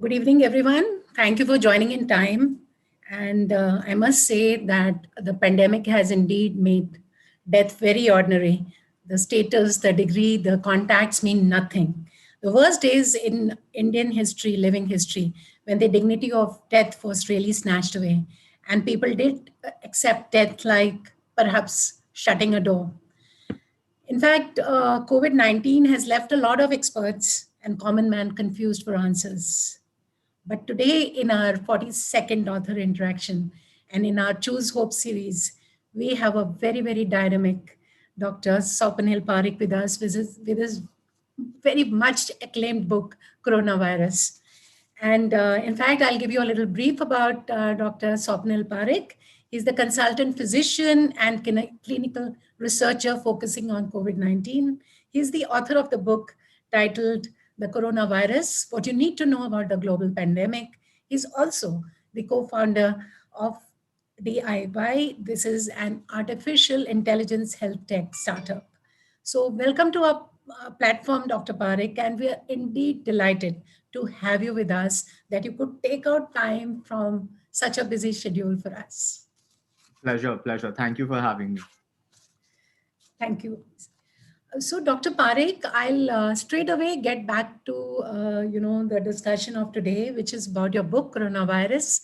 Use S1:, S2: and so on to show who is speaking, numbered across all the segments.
S1: Good evening, everyone. Thank you for joining in time. And I must say that the pandemic has indeed made death very ordinary. The status, the degree, the contacts mean nothing. The worst days in Indian history, living history, when the dignity of death was really snatched away. And people did accept death like perhaps shutting a door. In fact, COVID 19 has left a lot of experts and common man confused for answers. But today, in our 42nd author interaction and in our Choose Hope series, we have a very, very dynamic Dr. Sopanil Parekh with us with his very much acclaimed book, Coronavirus. And in fact, I'll give you a little brief about Dr. Swapnil Parekh. He's the consultant physician and clinical researcher focusing on COVID 19. He's the author of the book titled The Coronavirus What You Need to Know About the Global Pandemic. He's also the co founder of DIY. This is an artificial intelligence health tech startup. So, welcome to our platform, Dr. Parekh, and we are indeed delighted to have you with us, that you could take out time from such a busy schedule for us.
S2: Pleasure, pleasure. Thank you for having me.
S1: Thank you. So, Dr. Parekh, I'll straight away get back to the discussion of today, which is about your book, Coronavirus.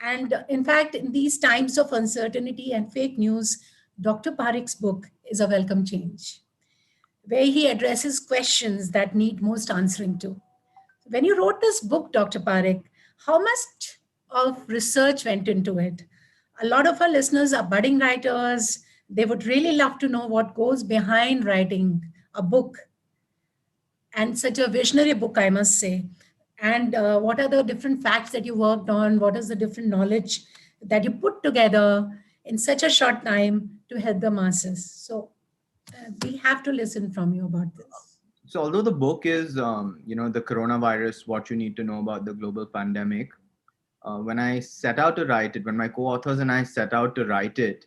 S1: And in fact, in these times of uncertainty and fake news, Dr. Parekh's book is a welcome change, where he addresses questions that need most answering to. When you wrote this book, Dr. Parekh, how much of research went into it? A lot of our listeners are budding writers. They would really love to know what goes behind writing a book, and such a visionary book, I must say. And what are the different facts that you worked on? What is the different knowledge that you put together in such a short time to help the masses? So we have to listen from you about this.
S2: So, although the book is, the coronavirus, what you need to know about the global pandemic, when I set out to write it, when my co-authors and I set out to write it,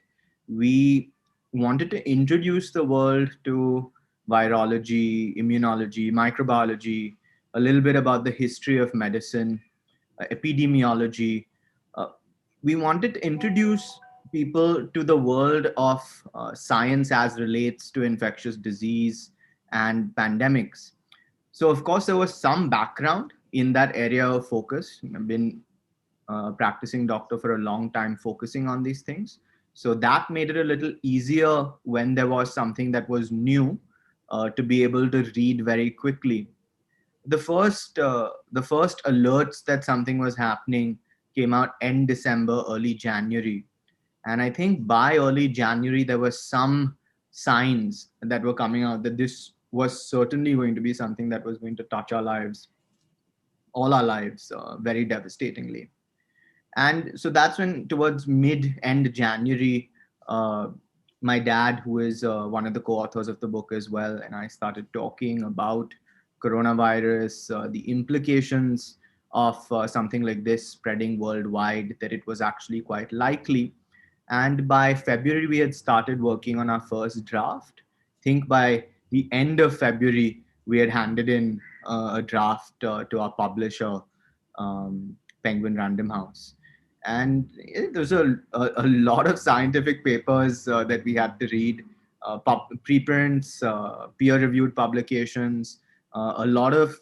S2: we wanted to introduce the world to virology, immunology, microbiology, a little bit about the history of medicine, epidemiology. Uh, we wanted to introduce people to the world of science as relates to infectious disease and pandemics. So, of course, there was some background in that area of focus. I've been practicing doctor for a long time, focusing on these things. So that made it a little easier when there was something that was new to be able to read very quickly. The first alerts that something was happening came out end December, early January, and I think by early January there were some signs that were coming out that this was certainly going to be something that was going to touch our lives, all our lives, very devastatingly. And so that's when, towards mid end January, uh, my dad, who is one of the co-authors of the book as well, and I started talking about coronavirus, the implications of something like this spreading worldwide, that it was actually quite likely. And by February we had started working on our first draft. I think by the end of February we had handed in a draft to our publisher, Penguin Random House. And there's a lot of scientific papers that we had to read, preprints, peer-reviewed publications, a lot of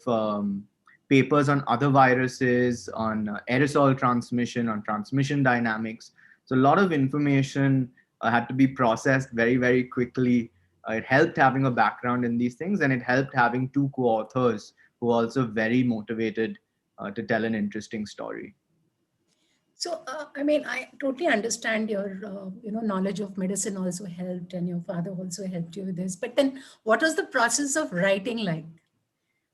S2: papers on other viruses, on aerosol transmission, on transmission dynamics. So a lot of information had to be processed very, very quickly. It helped having a background in these things, and it helped having two co-authors who are also very motivated to tell an interesting story.
S1: So, I mean, I totally understand your, knowledge of medicine also helped, and your father also helped you with this. But then, what was the process of writing like?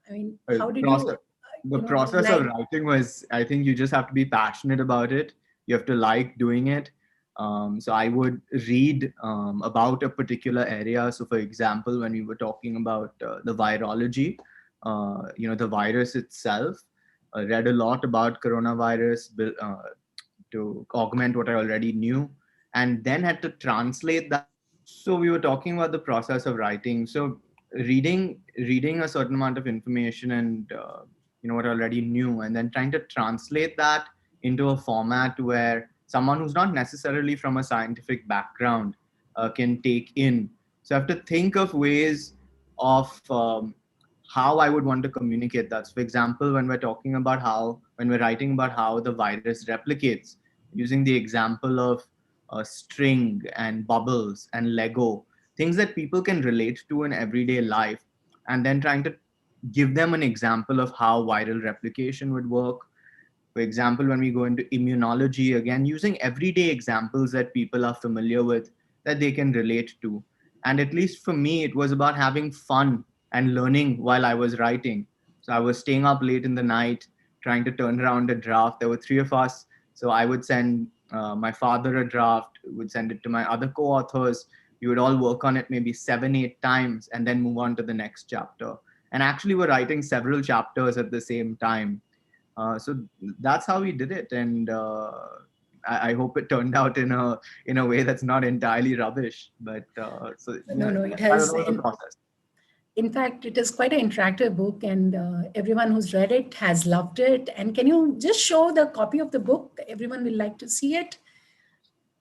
S1: I mean, how did you,
S2: Process. The process of
S1: like?
S2: writing was, I think you just have to be passionate about it. You have to like doing it. So I would read about a particular area. So, for example, when we were talking about the virology, the virus itself, I read a lot about coronavirus to augment what I already knew, and then had to translate that. So we were talking about the process of writing. So reading a certain amount of information and what I already knew, and then trying to translate that into a format where someone who's not necessarily from a scientific background can take in. So I have to think of ways of how I would want to communicate that. So for example, when we're talking about when we're writing about how the virus replicates, using the example of string and bubbles and Lego, things that people can relate to in everyday life, and then trying to give them an example of how viral replication would work. For example, when we go into immunology, again, using everyday examples that people are familiar with, that they can relate to. And at least for me, it was about having fun and learning while I was writing. So I was staying up late in the night, trying to turn around a draft. There were three of us. So I would send my father a draft, would send it to my other co authors. We would all work on it maybe 7, 8 times and then move on to the next chapter. And actually, we're writing several chapters at the same time. So that's how we did it, and I hope it turned out in a way that's not entirely rubbish. But so
S1: No,
S2: yeah,
S1: no, it
S2: that
S1: has.
S2: was the process.
S1: In fact, it is quite an interactive book, and everyone who's read it has loved it. And can you just show the copy of the book? Everyone will like to see it.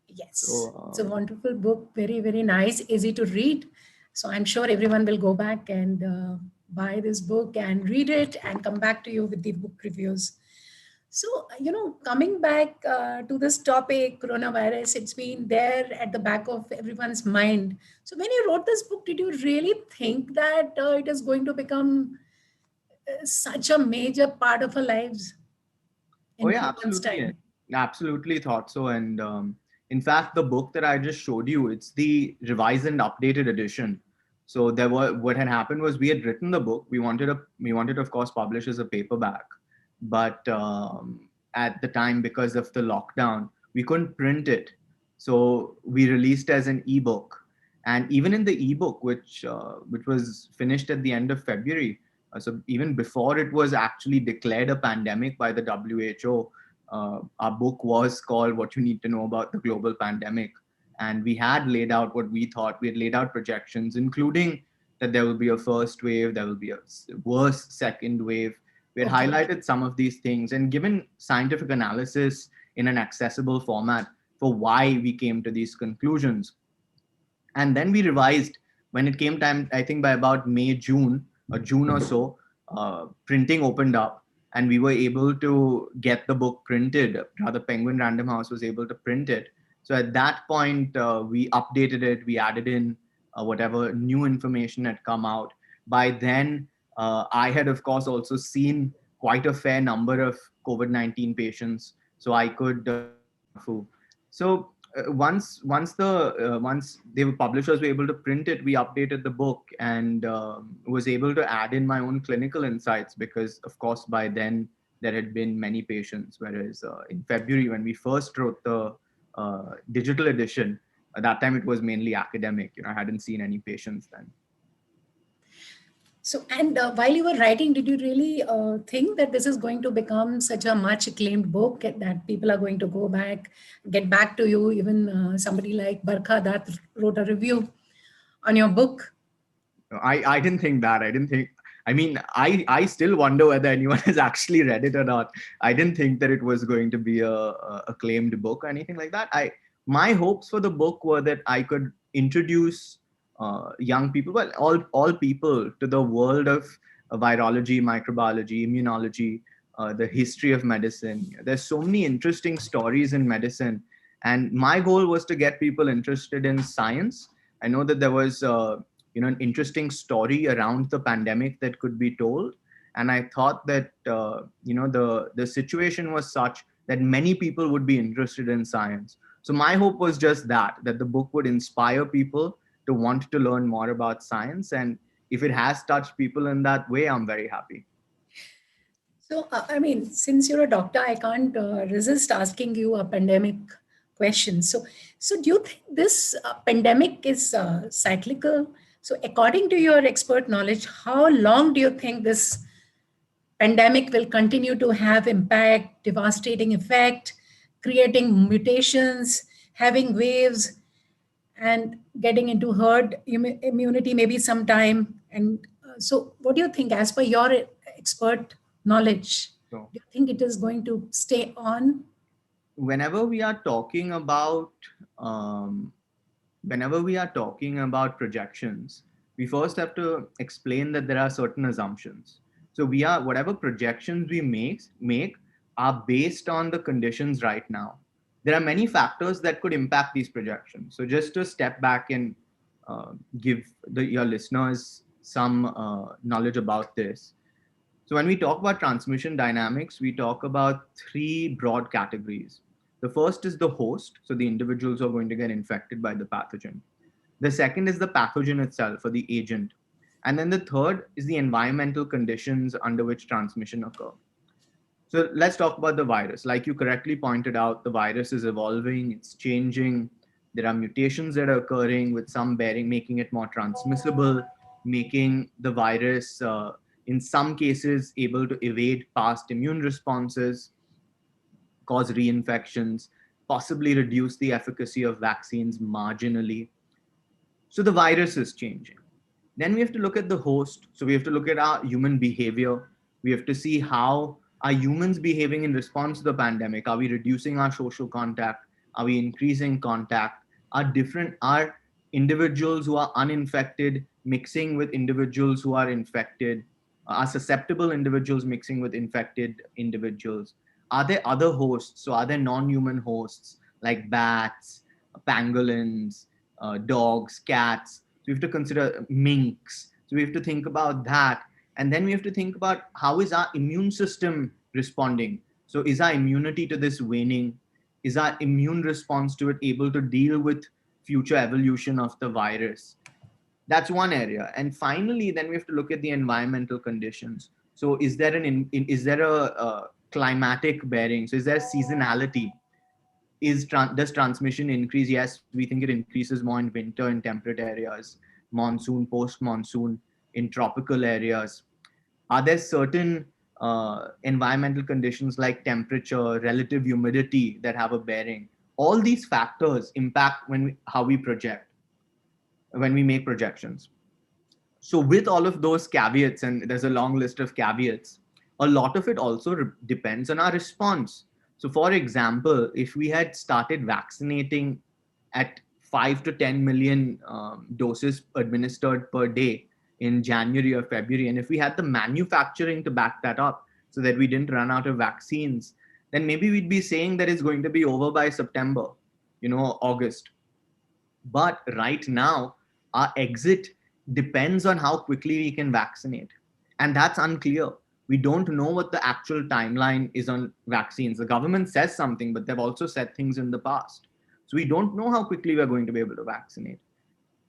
S1: Yes, it's a
S2: So
S1: wonderful book, very, very nice, easy to read. So I'm sure everyone will go back and buy this book and read it and come back to you with the book reviews. So, coming back to this topic, coronavirus, it's been there at the back of everyone's mind. So, when you wrote this book, did you really think that it is going to become such a major part of our lives
S2: oh
S1: in
S2: yeah,
S1: few months'
S2: absolutely,
S1: time?
S2: absolutely thought so. And in fact, the book that I just showed you, it's the revised and updated edition. So there were what had happened was we had written the book. We wanted of course publish as a paperback, but at the time because of the lockdown, we couldn't print it. So we released as an ebook, and even in the ebook, which was finished at the end of February, so even before it was actually declared a pandemic by the WHO, our book was called "What You Need to Know About the Global Pandemic," and we had laid out what we thought. We had laid out projections, including that there will be a first wave, there will be a worse second wave. We had
S1: Okay.
S2: highlighted some of these things and given scientific analysis in an accessible format for why we came to these conclusions. And then we revised when it came time. I think by about May, June or so, printing opened up, and we were able to get the book printed. Rather, Penguin Random House was able to print it. So at that point, we updated it. We added in whatever new information had come out. By then, I had, of course, also seen quite a fair number of COVID-19 patients, so I could. So once the publishers were able to print it, we updated the book and was able to add in my own clinical insights, because of course by then there had been many patients, whereas in February when we first wrote the digital edition, at that time it was mainly academic. I hadn't seen any patients then.
S1: So, and while you were writing, did you really think that this is going to become such a much acclaimed book that people are going to go back, get back to you? Even somebody like Barkha that wrote a review on your book.
S2: I didn't think that. I didn't think. I mean, I still wonder whether anyone has actually read it or not. I didn't think that it was going to be a acclaimed book or anything like that. My hopes for the book were that I could introduce young people, well, all people, to the world of virology, microbiology, immunology, the history of medicine. There's so many interesting stories in medicine, and my goal was to get people interested in science. I know that there was an interesting story around the pandemic that could be told, and I thought that the situation was such that many people would be interested in science. So my hope was just that the book would inspire people to want to learn more about science, and if it has touched people in that way, I'm very happy.
S1: So, I mean, since you're a doctor, I can't resist asking you a pandemic question. So do you think this pandemic is cyclical? So, according to your expert knowledge, how long do you think this pandemic will continue to have impact, devastating effect, creating mutations, having waves, and getting into herd immunity maybe sometime? And so, what do you think, as per your expert? knowledge.
S2: So
S1: Do you think it is going to stay on?
S2: whenever we are talking about um, whenever we are talking about projections, we first have to explain that there are certain assumptions. So we are whatever projections we make are based on the conditions right now. There are many factors that could impact these projections. So just to step back and give your listeners some knowledge about this. So when we talk about transmission dynamics, we talk about three broad categories. The first is the host, so the individuals who are going to get infected by the pathogen. The second is the pathogen itself or the agent. And then the third is the environmental conditions under which transmission occur. So let's talk about the virus. Like you correctly pointed out, the virus is evolving, it's changing. There are mutations that are occurring with some bearing, making it more transmissible, making the virus, in some cases, able to evade past immune responses, cause reinfections, possibly reduce the efficacy of vaccines marginally. So the virus is changing. Then we have to look at the host. So we have to look at our human behavior. We have to see how are humans behaving in response to the pandemic. Are we reducing our social contact? Are we increasing contact? Are individuals who are uninfected mixing with individuals who are infected? Are susceptible individuals mixing with infected individuals? Are there other hosts? So are there non-human hosts like bats, pangolins, dogs, cats? So we have to consider minks. So we have to think about that. And then we have to think about how is our immune system responding? So is our immunity to this waning? Is our immune response to it able to deal with future evolution of the virus? That's one area. And finally, then we have to look at the environmental conditions. So is there is there a climatic bearing? So is there seasonality? Does transmission increase? Yes, we think it increases more in winter in temperate areas, monsoon, post monsoon in tropical areas. Are there certain environmental conditions like temperature, relative humidity that have a bearing? All these factors impact how we project, when we make projections. So with all of those caveats, and there's a long list of caveats, a lot of it also depends on our response. So for example, if we had started vaccinating at 5 to 10 million doses administered per day in January or February, and if we had the manufacturing to back that up so that we didn't run out of vaccines, then maybe we'd be saying that it's going to be over by September, August. But right now, our exit depends on how quickly we can vaccinate. And that's unclear. We don't know what the actual timeline is on vaccines. The government says something, but they've also said things in the past. So we don't know how quickly we're going to be able to vaccinate.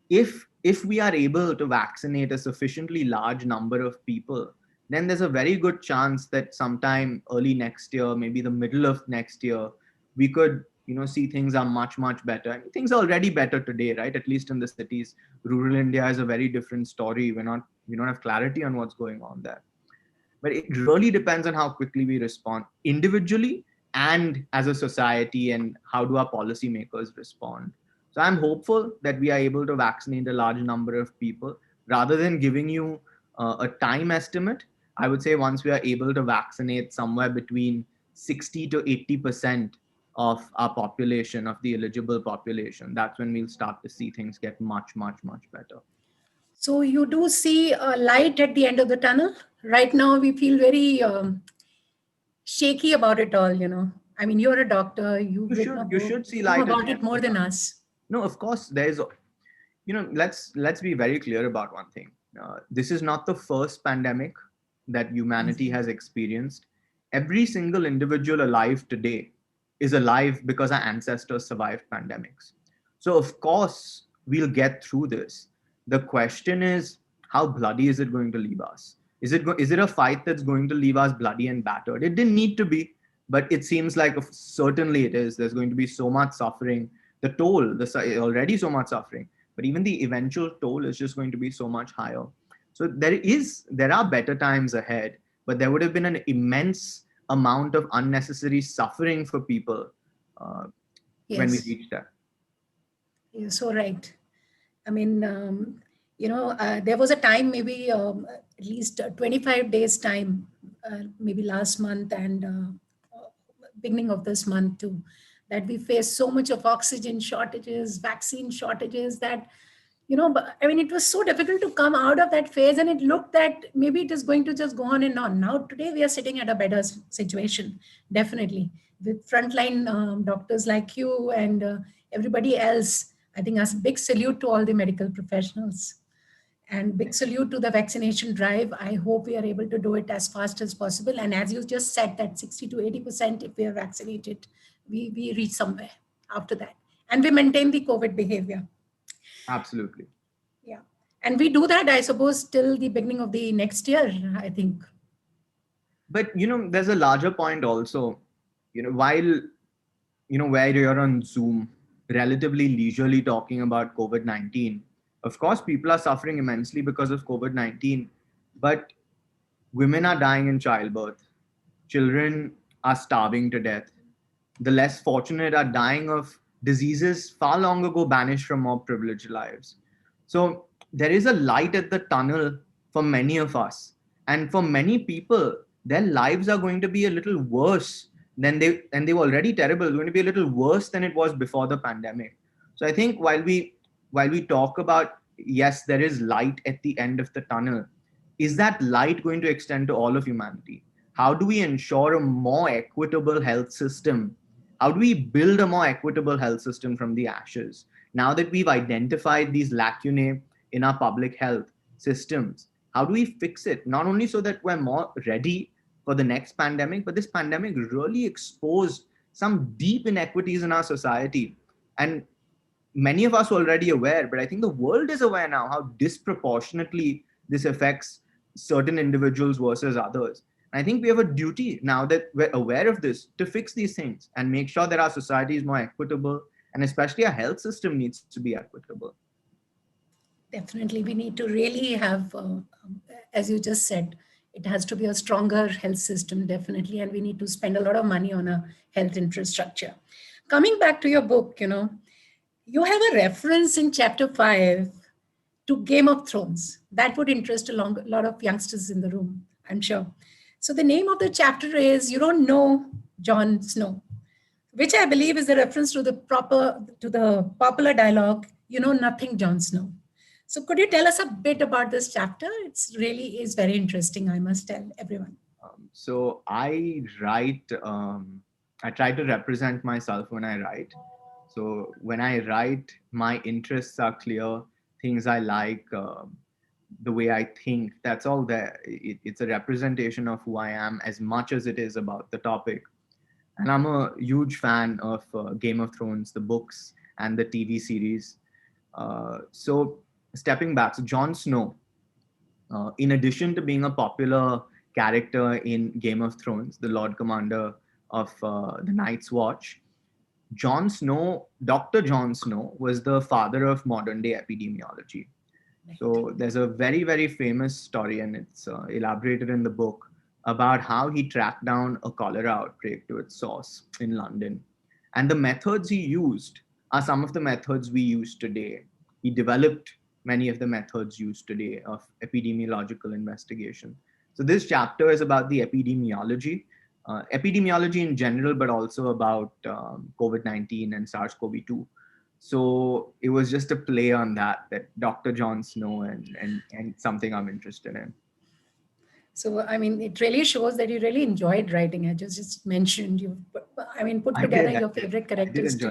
S2: If we are able to vaccinate a sufficiently large number of people, then there's a very good chance that sometime early next year, maybe the middle of next year, we could see things are much better. And things are already better today, right? At least in the cities. Rural India is a very different story. We don't have clarity on what's going on there. But it really depends on how quickly we respond individually and as a society, and how do our policymakers respond. So I'm hopeful that we are able to vaccinate a large number of people. Rather than giving you a time estimate, I would say once we are able to vaccinate somewhere between 60 to 80% of our population, of the eligible population, that's when we'll start to see things get much better.
S1: So you do see a light at the end of the tunnel. Right now, we feel very shaky about it all. I mean, you're a doctor.
S2: You should see
S1: know
S2: light
S1: about it more than us.
S2: No, of course, there's, let's be very clear about one thing. This is not the first pandemic that humanity has experienced. Every single individual alive today is alive because our ancestors survived pandemics. So of course, we'll get through this. The question is, how bloody is it going to leave us? Is it a fight that's going to leave us bloody and battered? It didn't need to be, but it seems like certainly it is. There's going to be so much suffering. The toll, already so much suffering, but even the eventual toll is just going to be so much higher. So there are better times ahead, but there would have been an immense amount of unnecessary suffering for people when we reach that.
S1: You're so right. I mean, there was a time, maybe at least 25 days time, maybe last month and beginning of this month too, that we face so much of oxygen shortages, vaccine shortages, that but I mean, it was so difficult to come out of that phase, and it looked that maybe it is going to just go on and on. Now, today, we are sitting at a better situation, definitely, with frontline doctors like you and everybody else. I think a big salute to all the medical professionals and big salute to the vaccination drive. I hope we are able to do it as fast as possible. And as you just said, that 60 to 80%, if we are vaccinated, we reach somewhere after that. And we maintain the COVID behavior.
S2: Absolutely.
S1: Yeah. And we do that, I suppose, till the beginning of the next year, I think.
S2: But, there's a larger point also, while, where you're on Zoom, relatively leisurely talking about COVID-19, of course, people are suffering immensely because of COVID-19, but women are dying in childbirth. Children are starving to death. The less fortunate are dying of diseases far long ago banished from more privileged lives. So there is a light at the tunnel for many of us. And for many people, their lives are going to be a little worse than they were already terrible. It's going to be a little worse than it was before the pandemic. So I think while we talk about, yes, there is light at the end of the tunnel, is that light going to extend to all of humanity? How do we ensure a more equitable health system? How do we build a more equitable health system from the ashes? Now that we've identified these lacunae in our public health systems, how do we fix it? Not only so that we're more ready for the next pandemic, but this pandemic really exposed some deep inequities in our society. And many of us are already aware, but I think the world is aware now how disproportionately this affects certain individuals versus others. And I think we have a duty now that we're aware of this to fix these things and make sure that our society is more equitable, and especially our health system needs to be equitable.
S1: Definitely, we need to really have, as you just said, it has to be a stronger health system, definitely, and we need to spend a lot of money on a health infrastructure. Coming back to your book, you have a reference in chapter 5 to Game of Thrones. That would interest a lot of youngsters in the room, I'm sure. So the name of the chapter is "You Don't Know Jon Snow," which I believe is a reference to the popular dialogue, "You know nothing, Jon Snow." So could you tell us a bit about this chapter? It's really is very interesting, I must tell everyone.
S2: So I write, I try to represent myself when I write. So when I write, my interests are clear, things I like, the way I think, that's all there. It's a representation of who I am as much as it is about the topic. And I'm a huge fan of Game of Thrones, the books and the TV series. So stepping back, so Jon Snow, in addition to being a popular character in Game of Thrones, the Lord Commander of the Night's Watch, Dr. Jon Snow was the father of modern day epidemiology. So there's a very, very famous story, and it's elaborated in the book, about how he tracked down a cholera outbreak to its source in London. And the methods he used are some of the methods we use today. He developed many of the methods used today of epidemiological investigation. So this chapter is about the epidemiology in general, but also about COVID-19 and SARS-CoV-2. So it was just a play on that Dr. Jon Snow and something I'm interested in.
S1: So, I mean, it really shows that you really enjoyed writing. I just mentioned put together your favorite characters too.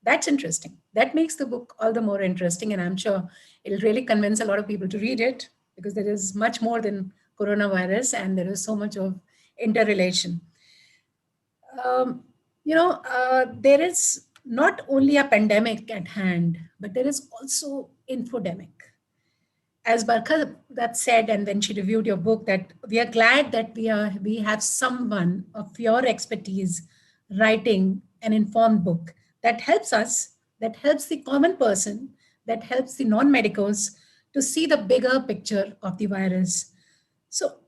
S1: That's interesting. That makes the book all the more interesting. And I'm sure it'll really convince a lot of people to read it, because there is much more than coronavirus and there is so much of interrelation. There is not only a pandemic at hand, but there is also infodemic. As Barkha that said, and when she reviewed your book, that we are glad that we have someone of your expertise writing an informed book that helps us, that helps the common person, that helps the non-medicals to see the bigger picture of the virus. So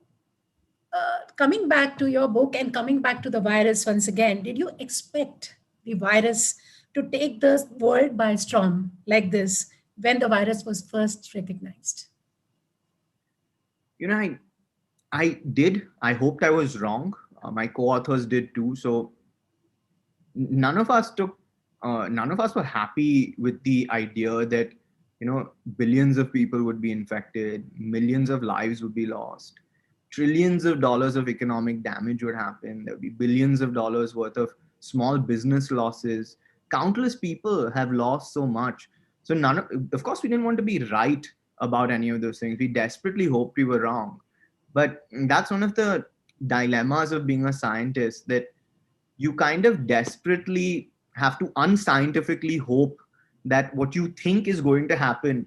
S1: coming back to your book and coming back to the virus once again, did you expect the virus to take the world by storm like this when the virus was first recognized?
S2: I did. I hoped I was wrong. My co-authors did too. So none of us took, none of us were happy with the idea that, billions of people would be infected, millions of lives would be lost, trillions of dollars of economic damage would happen. There would be billions of dollars worth of small business losses. Countless people have lost so much. So of course, we didn't want to be right about any of those things. We desperately hoped we were wrong. But that's one of the dilemmas of being a scientist, that you kind of desperately have to unscientifically hope that what you think is going to happen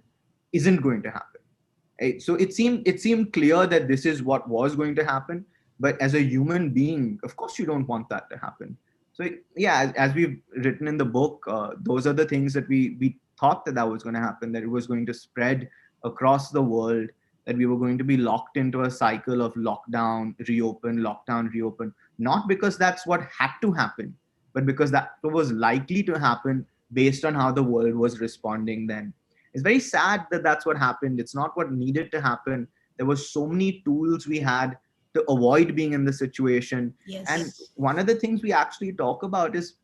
S2: isn't going to happen. So it seemed clear that this is what was going to happen, but as a human being, of course, you don't want that to happen. So yeah, as we've written in the book, those are the things that we thought that was going to happen, that it was going to spread across the world, that we were going to be locked into a cycle of lockdown, reopen, not because that's what had to happen, but because that was likely to happen based on how the world was responding then. It's very sad that that's what happened. It's not what needed to happen. There were so many tools we had to avoid being in the situation. And
S1: Yes.
S2: one of the things we actually talk about is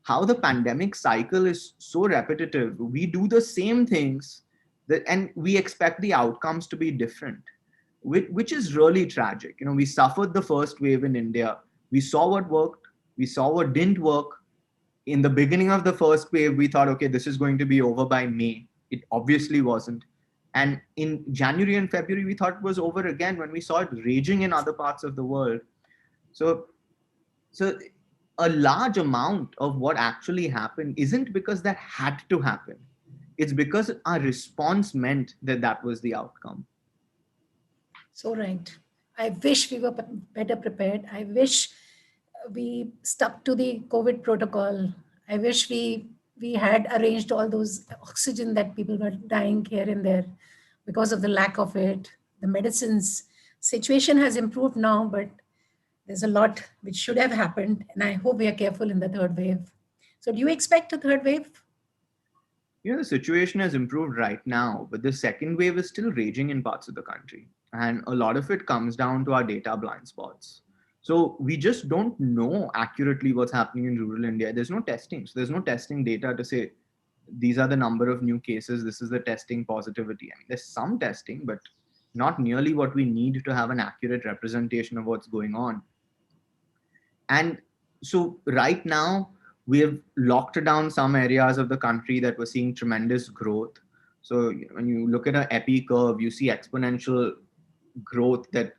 S2: how the pandemic cycle is so repetitive. We do the same things and we expect the outcomes to be different, which is really tragic. We suffered the first wave in India. We saw what worked. We saw what didn't work. In the beginning of the first wave, we thought, okay, this is going to be over by May. It obviously wasn't. And in January and February, we thought it was over again when we saw it raging in other parts of the world. So, so a large amount of what actually happened isn't because that had to happen. It's because our response meant that that was the outcome.
S1: So right. I wish we were better prepared. I wish we stuck to the COVID protocol. I wish we had arranged all those oxygen that people were dying here and there because of the lack of it. The medicines situation has improved now, but there's a lot which should have happened, and I hope we are careful in the third wave. So, do you expect a third wave?
S2: The situation has improved right now, but the second wave is still raging in parts of the country. And a lot of it comes down to our data blind spots. So we just don't know accurately what's happening in rural India. There's no testing. So there's no testing data to say these are the number of new cases, this is the testing positivity. I mean, there's some testing, but not nearly what we need to have an accurate representation of what's going on. And so right now, we have locked down some areas of the country that were seeing tremendous growth. So when you look at an epi curve, you see exponential growth that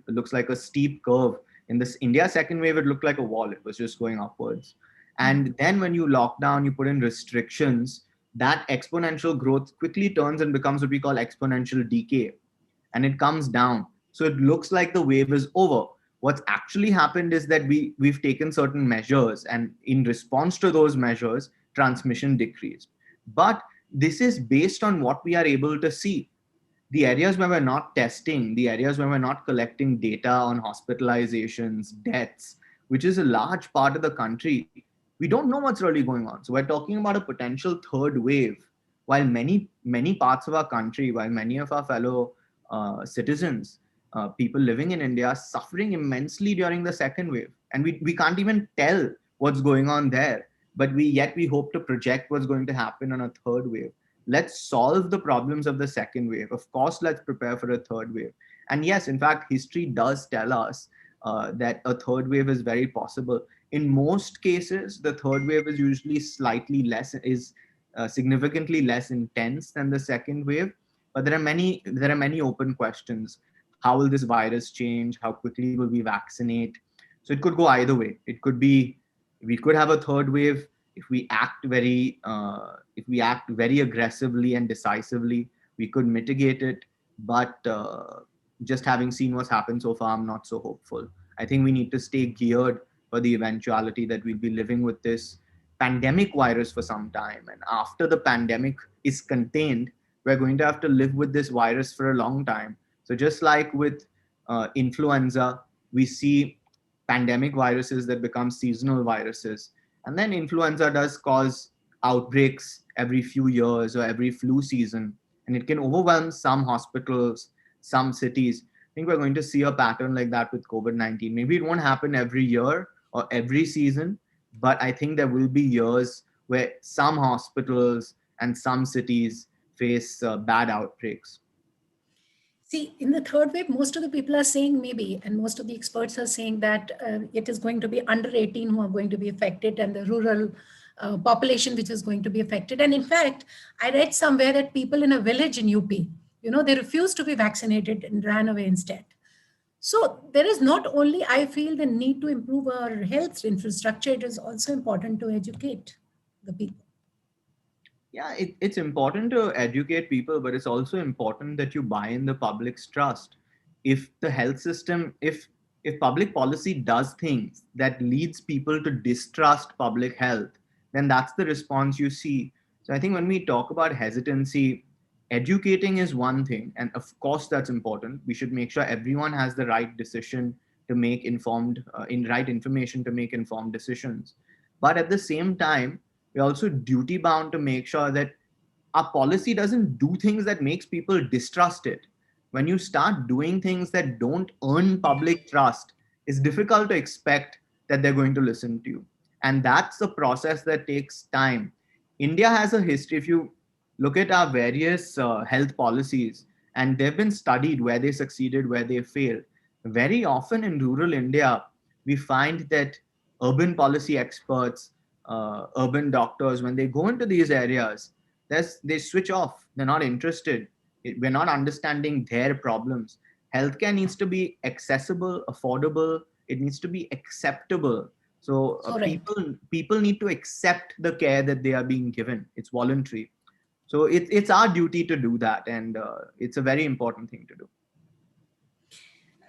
S2: looks like a steep curve. In this India second wave, it looked like a wall. It was just going upwards. And then when you lock down, you put in restrictions, that exponential growth quickly turns and becomes what we call exponential decay, and it comes down. So it looks like the wave is over. What's actually happened is that we've taken certain measures, and in response to those measures, transmission decreased. But this is based on what we are able to see. The areas where we're not testing, the areas where we're not collecting data on hospitalizations, deaths, which is a large part of the country, we don't know what's really going on. So we're talking about a potential third wave, while many parts of our country, while many of our fellow citizens, people living in India, are suffering immensely during the second wave, and we can't even tell what's going on there. But we hope to project what's going to happen on a third wave. Let's solve the problems of the second wave. Of course, let's prepare for a third wave. And yes, in fact, history does tell us that a third wave is very possible. In most cases, the third wave is usually significantly less intense than the second wave. But there are many open questions. How will this virus change? How quickly will we vaccinate? So it could go either way. It could be we could have a third wave if we act very aggressively and decisively. We could mitigate it. But just having seen what's happened so far, I'm not so hopeful. I think we need to stay geared for the eventuality that we'll be living with this pandemic virus for some time. And after the pandemic is contained, we're going to have to live with this virus for a long time. So just like with influenza, we see pandemic viruses that become seasonal viruses. And then influenza does cause outbreaks every few years or every flu season, and it can overwhelm some hospitals, some cities. think we're going to see a pattern like that with COVID-19. Maybe it won't happen every year or every season, but I think there will be years where some hospitals and some cities face bad outbreaks.
S1: See, in the third wave, most of the people are saying maybe, and most of the experts are saying that it is going to be under 18 who are going to be affected, and the rural population which is going to be affected. And in fact, I read somewhere that people in a village in UP, they refused to be vaccinated and ran away instead. So there is not only, I feel, the need to improve our health infrastructure, it is also important to educate the people.
S2: Yeah, it's important to educate people, but it's also important that you buy in the public's trust. If the health system, if public policy does things that leads people to distrust public health, then that's the response you see. So I think when we talk about hesitancy, educating is one thing, and of course that's important. We should make sure everyone has the right decision to make informed, in right information to make informed decisions. But at the same time, we're also duty bound to make sure that our policy doesn't do things that makes people distrust it. When you start doing things that don't earn public trust, it's difficult to expect that they're going to listen to you. And that's a process that takes time. India has a history. If you look at our various health policies, and they've been studied where they succeeded, where they failed. Very often in rural India, we find that urban policy experts, urban doctors, when they go into these areas, they switch off. They're not interested. We're not understanding their problems. Healthcare needs to be accessible, affordable. It needs to be acceptable. So
S1: So right.
S2: people need to accept the care that they are being given. It's voluntary. So it's our duty to do that, and it's a very important thing to do.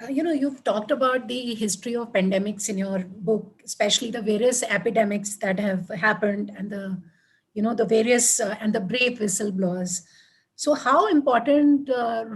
S1: You've talked about the history of pandemics in your book, especially the various epidemics that have happened and the various and the brave whistleblowers. So, how important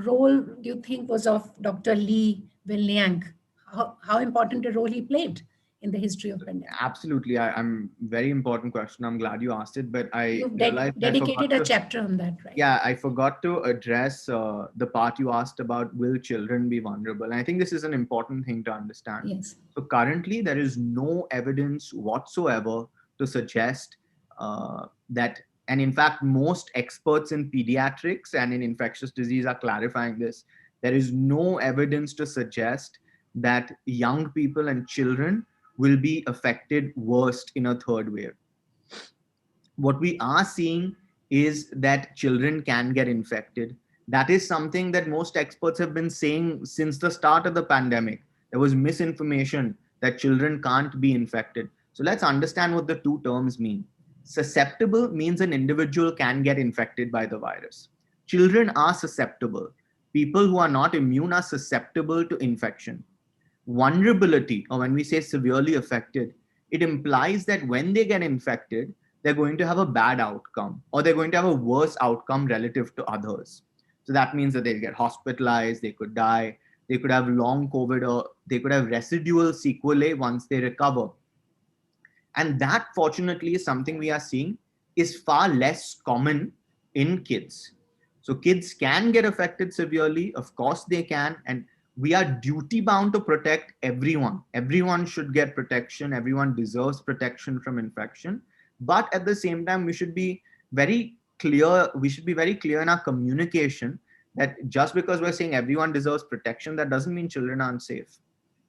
S1: role do you think was of Dr. Lee Wilniang? How important a role he played in the history of pandemic?
S2: Absolutely, I'm very important question. I'm glad you asked it, but I
S1: You've
S2: realized I forgot
S1: dedicated a
S2: to.
S1: chapter on that, right?
S2: Yeah, I forgot to address the part you asked about will children be vulnerable. And I think this is an important thing to understand.
S1: Yes.
S2: So currently, there is no evidence whatsoever to suggest that, and in fact, most experts in pediatrics and in infectious disease are clarifying this. There is no evidence to suggest that young people and children will be affected worst in a third wave. What we are seeing is that children can get infected. That is something that most experts have been saying since the start of the pandemic. There was misinformation that children can't be infected. So let's understand what the two terms mean. Susceptible means an individual can get infected by the virus. Children are susceptible. People who are not immune are susceptible to infection. Vulnerability, or when we say severely affected, it implies that when they get infected, they're going to have a bad outcome or they're going to have a worse outcome relative to others. So that means that they'll get hospitalized, they could die, they could have long COVID, or they could have residual sequelae once they recover. And that, fortunately, is something we are seeing is far less common in kids. So kids can get affected severely. Of course, they can. And we are duty bound to protect everyone. Everyone should get protection. Everyone deserves protection from infection. But at the same time, we should be very clear. We should be very clear in our communication that just because we're saying everyone deserves protection, that doesn't mean children aren't safe.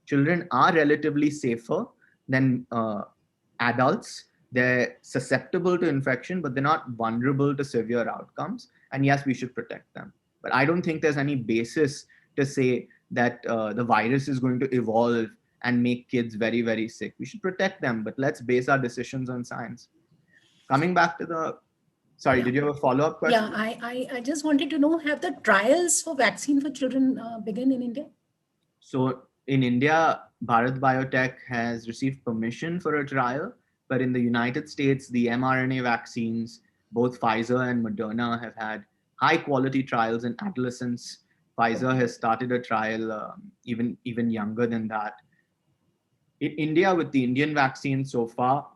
S2: Children are relatively safer than adults. They're susceptible to infection, but they're not vulnerable to severe outcomes. And yes, we should protect them. But I don't think there's any basis to say that the virus is going to evolve and make kids very, very sick. We should protect them, but let's base our decisions on science. Coming back to the, sorry,
S1: Yeah.
S2: did you have a follow-up
S1: Yeah,
S2: question?
S1: I just wanted to know, have the trials for vaccine for children begun in India?
S2: So in India, Bharat Biotech has received permission for a trial, but in the United States, the mRNA vaccines, both Pfizer and Moderna, have had high quality trials in adolescents. Pfizer has started a trial even younger than that. In India, with the Indian vaccine so far,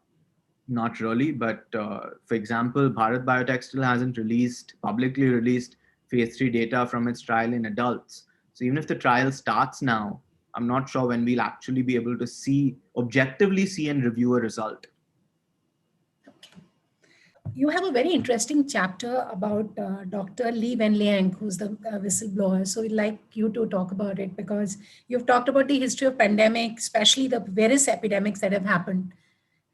S2: not really, but for example, Bharat Biotech still hasn't publicly released phase 3 data from its trial in adults. So even if the trial starts now, I'm not sure when we'll actually be able to objectively see and review a result.
S1: You have a very interesting chapter about Dr. Li Wenliang, who's the whistleblower. So we'd like you to talk about it because you've talked about the history of pandemic, especially the various epidemics that have happened,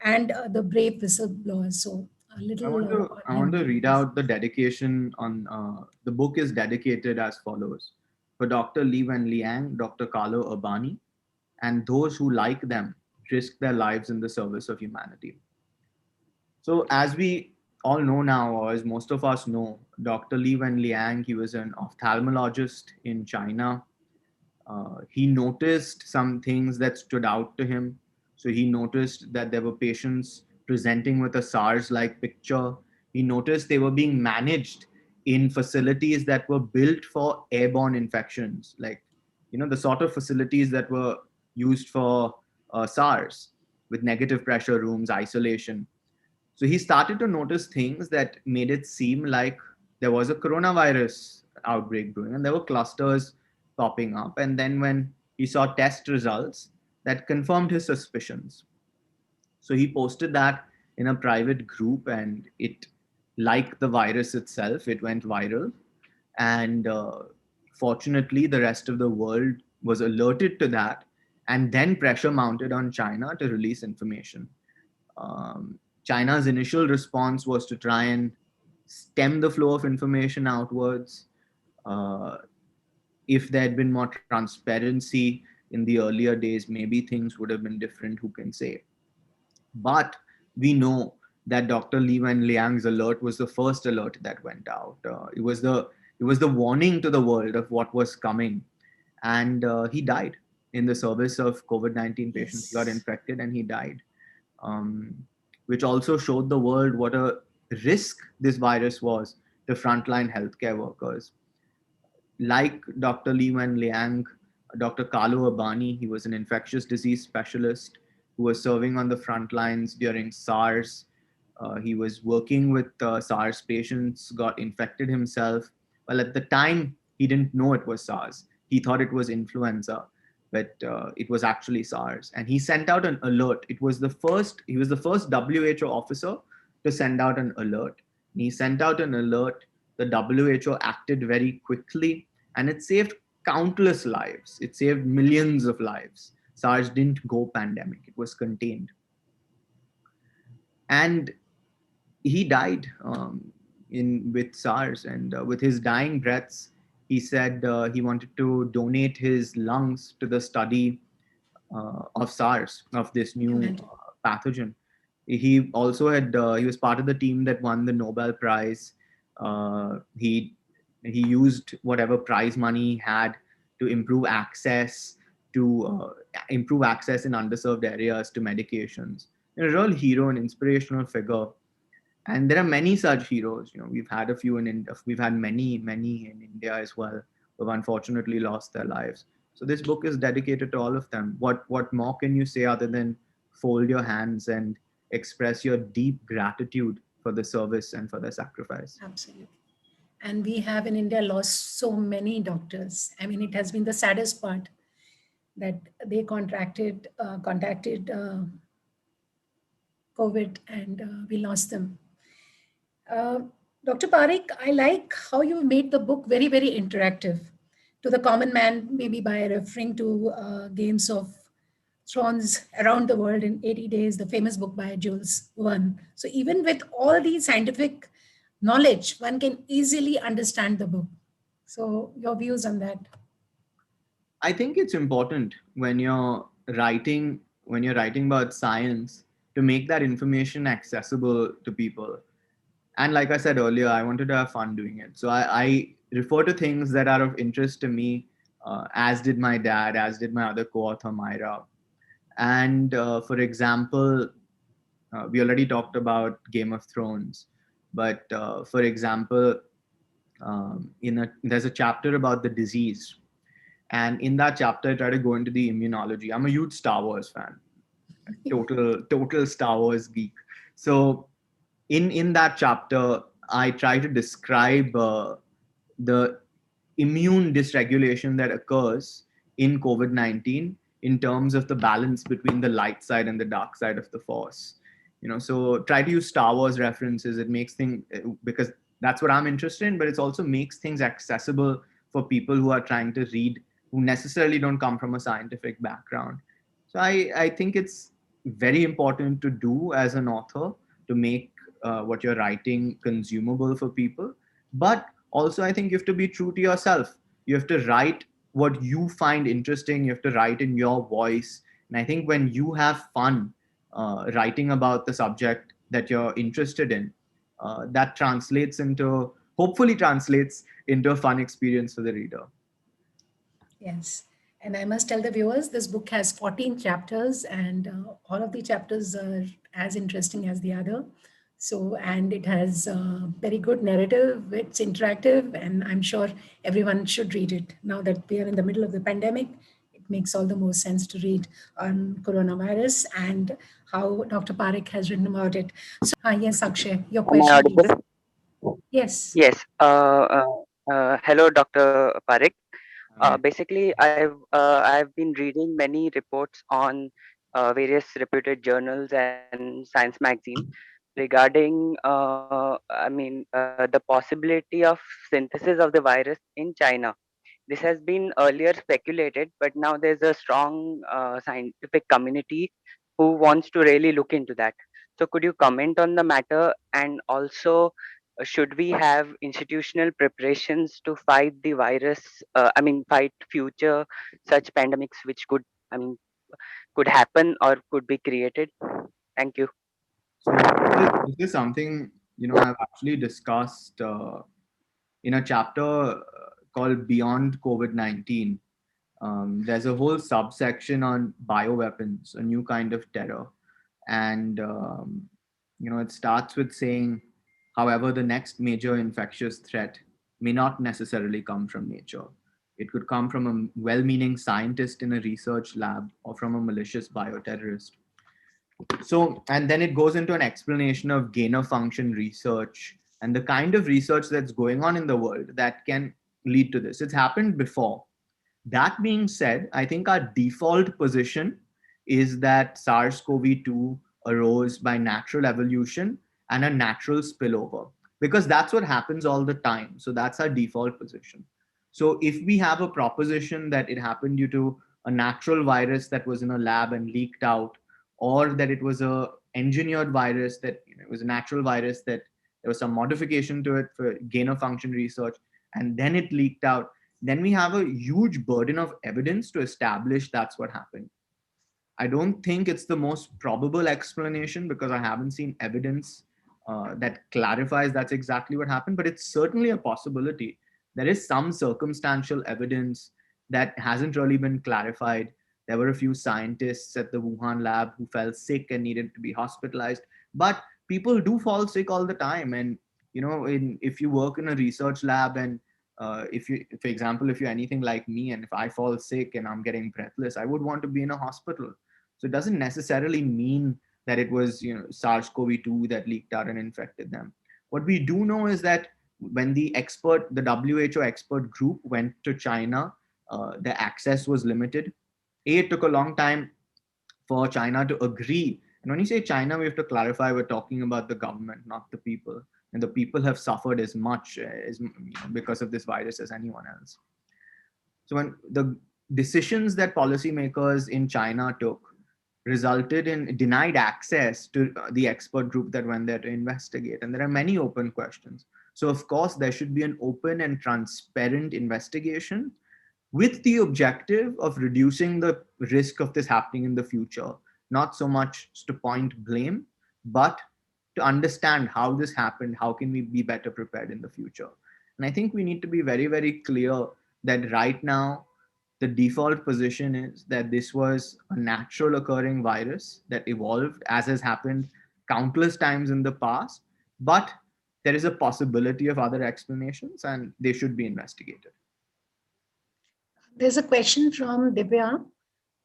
S1: and the brave whistleblowers. So a
S2: I
S1: little
S2: want to
S1: on
S2: I want
S1: him,
S2: to read
S1: please.
S2: out the dedication on the book is dedicated as follows: for Dr. Li Wenliang, Dr. Carlo Urbani, and those who, like them, risk their lives in the service of humanity. So, as we all know now, or as most of us know, Dr. Li Wenliang, he was an ophthalmologist in China. He noticed some things that stood out to him. So, he noticed that there were patients presenting with a SARS like picture. He noticed they were being managed in facilities that were built for airborne infections, like, the sort of facilities that were used for SARS, with negative pressure rooms, isolation. So he started to notice things that made it seem like there was a coronavirus outbreak brewing and there were clusters popping up. And then when he saw test results, that confirmed his suspicions. So he posted that in a private group, and it, like the virus itself, it went viral. And fortunately, the rest of the world was alerted to that. And then pressure mounted on China to release information. China's initial response was to try and stem the flow of information outwards. Uh, if there had been more transparency in the earlier days, maybe things would have been different, who can say. But we know that Dr. Li Wenliang's alert was the first alert that went out. It was the warning to the world of what was coming, and he died in the service of COVID-19 patients. He got
S1: Yes,
S2: infected and he died, um, which also showed the world what a risk this virus was to frontline healthcare workers. Like Dr. Li Wenliang, Dr. Carlo Urbani, he was an infectious disease specialist who was serving on the front lines during SARS. He was working with SARS patients, got infected himself. Well, at the time, he didn't know it was SARS. He thought it was influenza, but it was actually SARS. And he sent out an alert. He was the first WHO officer to send out an alert. And he sent out an alert. The WHO acted very quickly, and it saved countless lives. It saved millions of lives. SARS didn't go pandemic, it was contained. And he died in with SARS, and with his dying breaths, he said he wanted to donate his lungs to the study of SARS, of this new
S1: imagine.
S2: pathogen. He was part of the team that won the Nobel Prize. He used whatever prize money he had to improve access in underserved areas to medications. A real hero, an inspirational figure. And there are many such heroes. We've had a few in India. We've had many in India as well, who've unfortunately lost their lives. So this book is dedicated to all of them. What more can you say other than fold your hands and express your deep gratitude for the service and for the sacrifice?
S1: Absolutely. And we have in India lost so many doctors. I mean, it has been the saddest part that they contacted COVID, and we lost them. Uh, Dr. Parekh, I like how you made the book very, very interactive to the common man, maybe by referring to Games of Thrones around the world in 80 days, the famous book by Jules Verne. So even with all the scientific knowledge, one can easily understand the book. So your views on that?
S2: I think it's important when you're writing about science to make that information accessible to people. And like I said earlier, I wanted to have fun doing it. So I refer to things that are of interest to me, as did my dad, as did my other co-author Myra. And for example, we already talked about Game of Thrones, but for example, there's a chapter about the disease, and in that chapter, I try to go into the immunology. I'm a huge Star Wars fan, total Star Wars geek. So in that chapter, I try to describe the immune dysregulation that occurs in COVID-19 in terms of the balance between the light side and the dark side of the force. So try to use Star Wars references. It makes things, because that's what I'm interested in, but it also makes things accessible for people who are trying to read, who necessarily don't come from a scientific background. So I think it's very important to do as an author, to make what you're writing consumable for people. But also, I think you have to be true to yourself. You have to write what you find interesting. You have to write in your voice. And I think when you have fun writing about the subject that you're interested in, that hopefully translates into a fun experience for the reader.
S1: Yes. And I must tell the viewers, this book has 14 chapters, and all of the chapters are as interesting as the other. So, and it has a very good narrative, it's interactive, and I'm sure everyone should read it. Now that we are in the middle of the pandemic, it makes all the more sense to read on coronavirus and how Dr. Parekh has written about it. So, yes, Akshay, your
S3: Am I
S1: question, please.
S3: audible?
S1: Yes.
S3: Yes. Hello, Dr. Parekh.
S2: Hi.
S3: Basically, I've been reading many reports on various reputed journals and science magazine regarding, the possibility of synthesis of the virus in China. This has been earlier speculated, but now there's a strong scientific community who wants to really look into that. So, could you comment on the matter? And also, should we have institutional preparations to fight the virus? Fight future such pandemics which I mean, could happen or could be created? Thank you.
S2: So this is something I've actually discussed in a chapter called Beyond COVID-19. There's a whole subsection on bioweapons, a new kind of terror, and it starts with saying, however, the next major infectious threat may not necessarily come from nature. It could come from a well-meaning scientist in a research lab or from a malicious bioterrorist. So, and then it goes into an explanation of gain of function research and the kind of research that's going on in the world that can lead to this. It's happened before. That being said, I think our default position is that SARS-CoV-2 arose by natural evolution and a natural spillover, because that's what happens all the time. So that's our default position. So if we have a proposition that it happened due to a natural virus that was in a lab and leaked out, or that it was a engineered virus, that it was a natural virus that there was some modification to it for gain of function research, and then it leaked out, then we have a huge burden of evidence to establish that's what happened. I don't think it's the most probable explanation, because I haven't seen evidence that clarifies that's exactly what happened, but it's certainly a possibility. There is some circumstantial evidence that hasn't really been clarified. There were a few scientists at the Wuhan lab who fell sick and needed to be hospitalized, but people do fall sick all the time. And if you work in a research lab, and if you, for example, if you're anything like me, and if I fall sick and I'm getting breathless, I would want to be in a hospital. So it doesn't necessarily mean that it was SARS-CoV-2 that leaked out and infected them. What we do know is that when the WHO expert group went to China, the access was limited. It took a long time for China to agree. And when you say China, we have to clarify we're talking about the government, not the people. And the people have suffered as much because of this virus as anyone else. So when the decisions that policymakers in China took resulted in denied access to the expert group that went there to investigate. And there are many open questions. So of course, there should be an open and transparent investigation with the objective of reducing the risk of this happening in the future. Not so much to point blame, but to understand how this happened, how can we be better prepared in the future. And I think we need to be very, very clear that right now, the default position is that this was a natural occurring virus that evolved, as has happened countless times in the past, but there is a possibility of other explanations and they should be investigated.
S1: There's a question from Divya.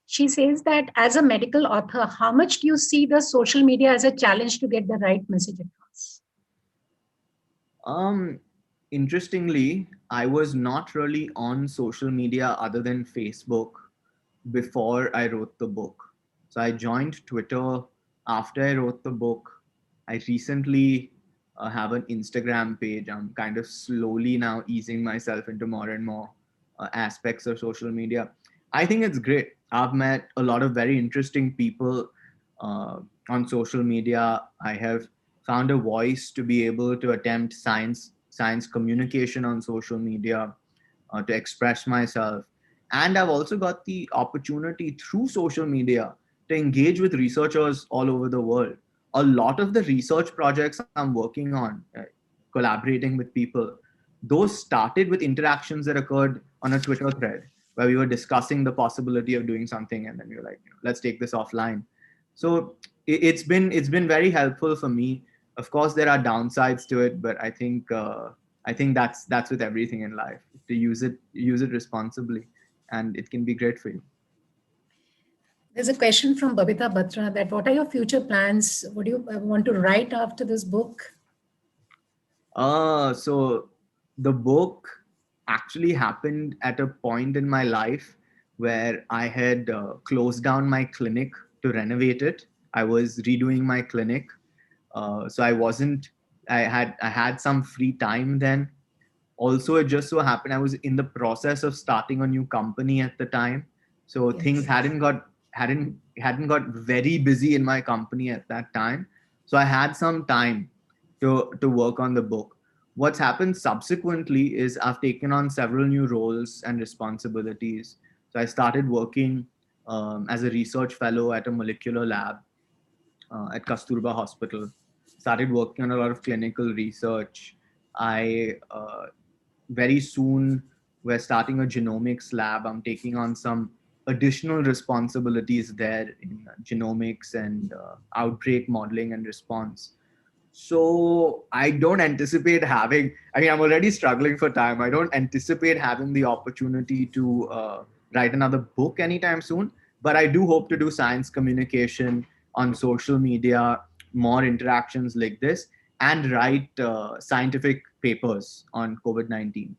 S1: She says that as a medical author, how much do you see the social media as a challenge to get the right message across?
S2: interestingly, I was not really on social media other than Facebook before I wrote the book. So I joined Twitter after I wrote the book. I recently have an Instagram page. I'm kind of slowly now easing myself into more and more aspects of social media. I think it's great. I've met a lot of very interesting people uh, on social media. I have found a voice to be able to attempt science communication on social media, to express myself. And I've also got the opportunity through social media to engage with researchers all over the world. A lot of the research projects I'm working on, collaborating with people, those started with interactions that occurred on a Twitter thread where we were discussing the possibility of doing something, and then we were like, let's take this offline. So it's been very helpful for me. Of course, there are downsides to it, but I think that's with everything in life. To use it responsibly, and it can be great for you.
S1: There's a question from Babita Batra that what are your future plans? What do you want to write after this book?
S2: So the book actually happened at a point in my life where I had closed down my clinic to renovate it. I was redoing my clinic, so I wasn't. I had some free time then. Also, it just so happened I was in the process of starting a new company at the time, so things
S1: Yes.
S2: hadn't got very busy in my company at that time. So I had some time to work on the book. What's happened subsequently is I've taken on several new roles and responsibilities. So I started working as a research fellow at a molecular lab at Kasturba Hospital. Started working on a lot of clinical research. I very soon we're starting a genomics lab. I'm taking on some additional responsibilities there in genomics and outbreak modeling and response. So I don't anticipate having. I mean, I'm already struggling for time. I don't anticipate having the opportunity to write another book anytime soon. But I do hope to do science communication on social media, more interactions like this, and write scientific papers on COVID-19.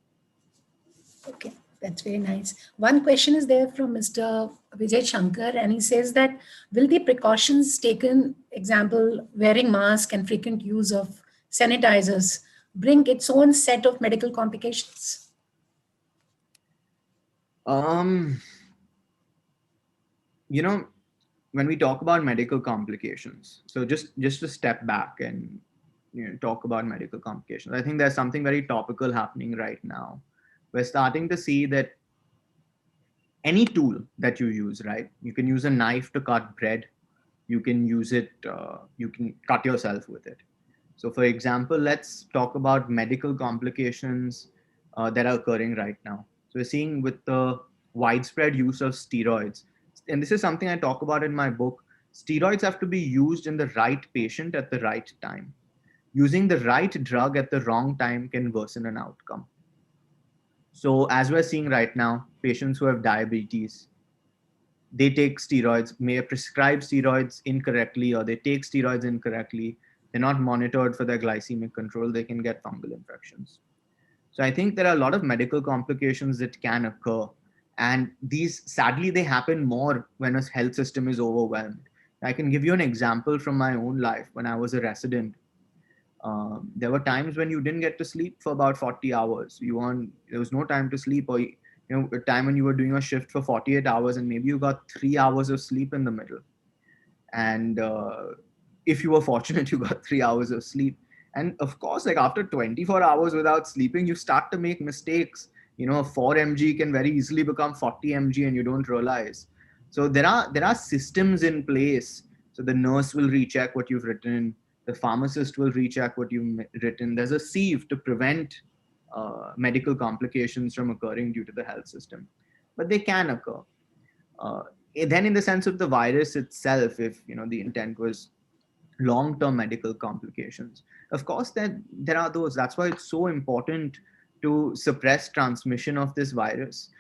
S1: Okay, that's very nice. One question is there from Mr. Vijay Shankar, and he says that will the precautions taken, example, wearing mask and frequent use of sanitizers, bring its own set of medical complications?
S2: Um, you know, when we talk about medical complications, so just to step back and talk about medical complications, I think there's something very topical happening right now. We're starting to see that any tool that you use, right? You can use a knife to cut bread. You can use it. You can cut yourself with it. So, for example, let's talk about medical complications that are occurring right now. So, we're seeing with the widespread use of steroids, and this is something I talk about in my book. Steroids have to be used in the right patient at the right time. Using the right drug at the wrong time can worsen an outcome. So, as we're seeing right now, patients who have diabetes, they take steroids, may prescribe steroids incorrectly, or they take steroids incorrectly. They're not monitored for their glycemic control. They can get fungal infections. So I think there are a lot of medical complications that can occur. And these, sadly, they happen more when a health system is overwhelmed. I can give you an example from my own life. When I was a resident, there were times when you didn't get to sleep for about 40 hours. There was no time to sleep, or a time when you were doing a shift for 48 hours and maybe you got 3 hours of sleep in the middle. And if you were fortunate, you got 3 hours of sleep. And of course, like after 24 hours without sleeping, you start to make mistakes. 4 mg can very easily become 40 mg and you don't realize. So there are systems in place. So the nurse will recheck what you've written, the pharmacist will recheck what you've written. There's a sieve to prevent medical complications from occurring due to the health system, but they can occur. uh, then in the sense of the virus itself, if the intent was long-term medical complications, of course there are those. That's why it's so important to suppress transmission of this virus.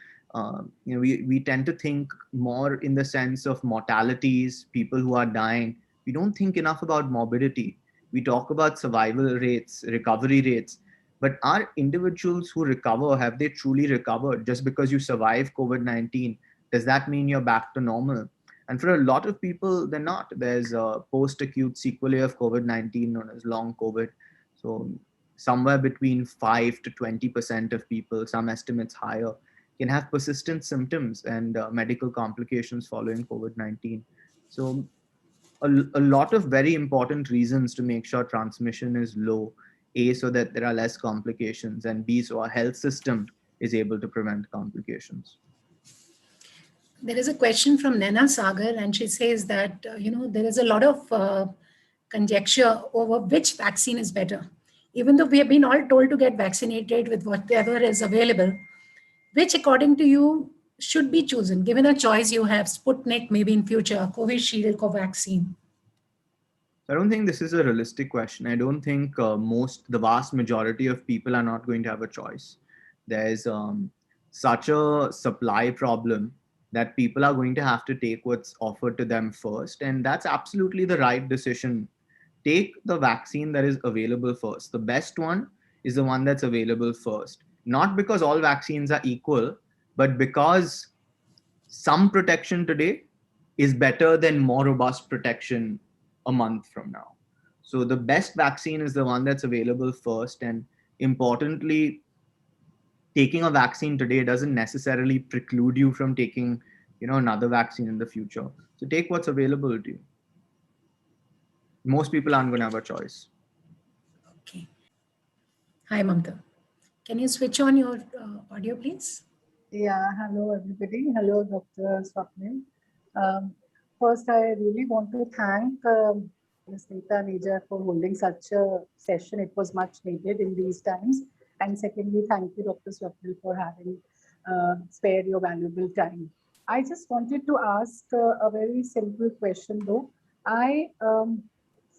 S2: We tend to think more in the sense of mortalities, people who are dying. We don't think enough about morbidity. We talk about survival rates, recovery rates, But are individuals who recover, have they truly recovered? Just because you survive COVID-19, does that mean you're back to normal? And for a lot of people, they're not. There's a post-acute sequelae of COVID-19 known as long COVID. So somewhere between 5 to 20% of people, some estimates higher, can have persistent symptoms and medical complications following COVID-19. So a lot of very important reasons to make sure transmission is low. A, so that there are less complications, and B, so our health system is able to prevent complications.
S1: There is a question from Nana Sagar, and she says that, there is a lot of conjecture over which vaccine is better. Even though we have been all told to get vaccinated with whatever is available, which according to you should be chosen? Given a choice, you have Sputnik, maybe in future, Covishield, Covaxin.
S2: I don't think this is a realistic question. I don't think the vast majority of people are not going to have a choice. There's such a supply problem that people are going to have to take what's offered to them first. And that's absolutely the right decision. Take the vaccine that is available first. The best one is the one that's available first. Not because all vaccines are equal, but because some protection today is better than more robust protection a month from now. So the best vaccine is the one that's available first. And importantly, taking a vaccine today doesn't necessarily preclude you from taking, another vaccine in the future. So take what's available to you. Most people aren't going to have a choice.
S1: Okay. Hi, Mamta. Can you switch on your audio, please?
S4: Yeah, hello everybody. Hello, Dr. Swapnil. First, I really want to thank Ms. Neeta Nija for holding such a session. It was much needed in these times. And secondly, thank you, Dr. Swapnil, for having spared your valuable time. I just wanted to ask a very simple question, though. I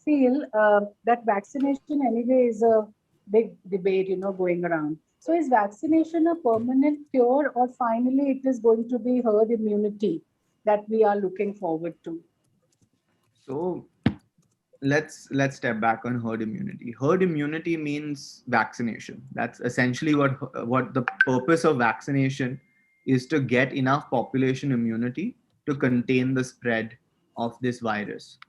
S4: feel that vaccination anyway is a big debate, going around. So is vaccination a permanent cure, or finally it is going to be herd immunity that we are looking forward to?
S2: So let's step back on herd immunity. Herd immunity means vaccination. That's essentially what the purpose of vaccination is, to get enough population immunity to contain the spread of this virus.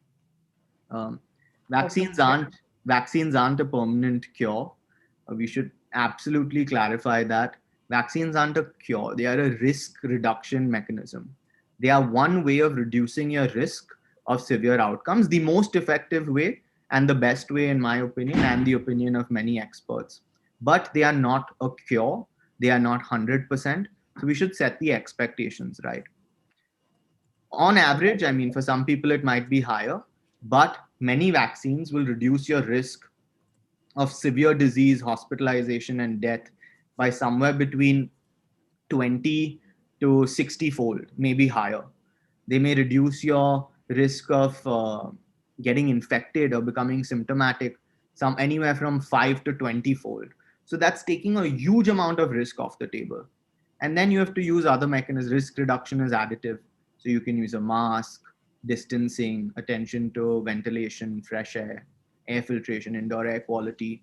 S2: Um, vaccines aren't a permanent cure. We should absolutely clarify that vaccines aren't a cure. They are a risk reduction mechanism. They are one way of reducing your risk of severe outcomes, the most effective way and the best way, in my opinion, and the opinion of many experts. But they are not a cure. They are not 100%. So we should set the expectations right. On average, I mean, for some people it might be higher, but many vaccines will reduce your risk of severe disease, hospitalization, and death by somewhere between 20 to 60 fold, maybe higher. They may reduce your risk of getting infected or becoming symptomatic anywhere from 5 to 20 fold. So that's taking a huge amount of risk off the table. And then you have to use other mechanisms. Risk reduction is additive. So you can use a mask, distancing, attention to ventilation, fresh air filtration, indoor air quality,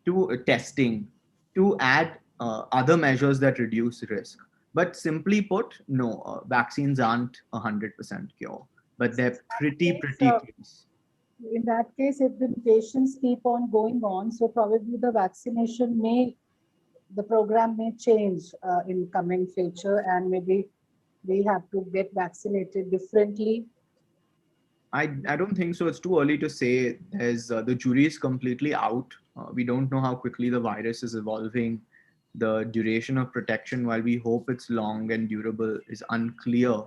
S2: to testing, to add other measures that reduce risk. But simply put, no, vaccines aren't 100% cure, but they're pretty close.
S4: In that case, if the mutations keep on going on, so probably the program may change in coming future, and maybe we have to get vaccinated differently.
S2: I don't think so. It's too early to say. The jury is completely out. We don't know how quickly the virus is evolving. The duration of protection, while we hope it's long and durable, is unclear.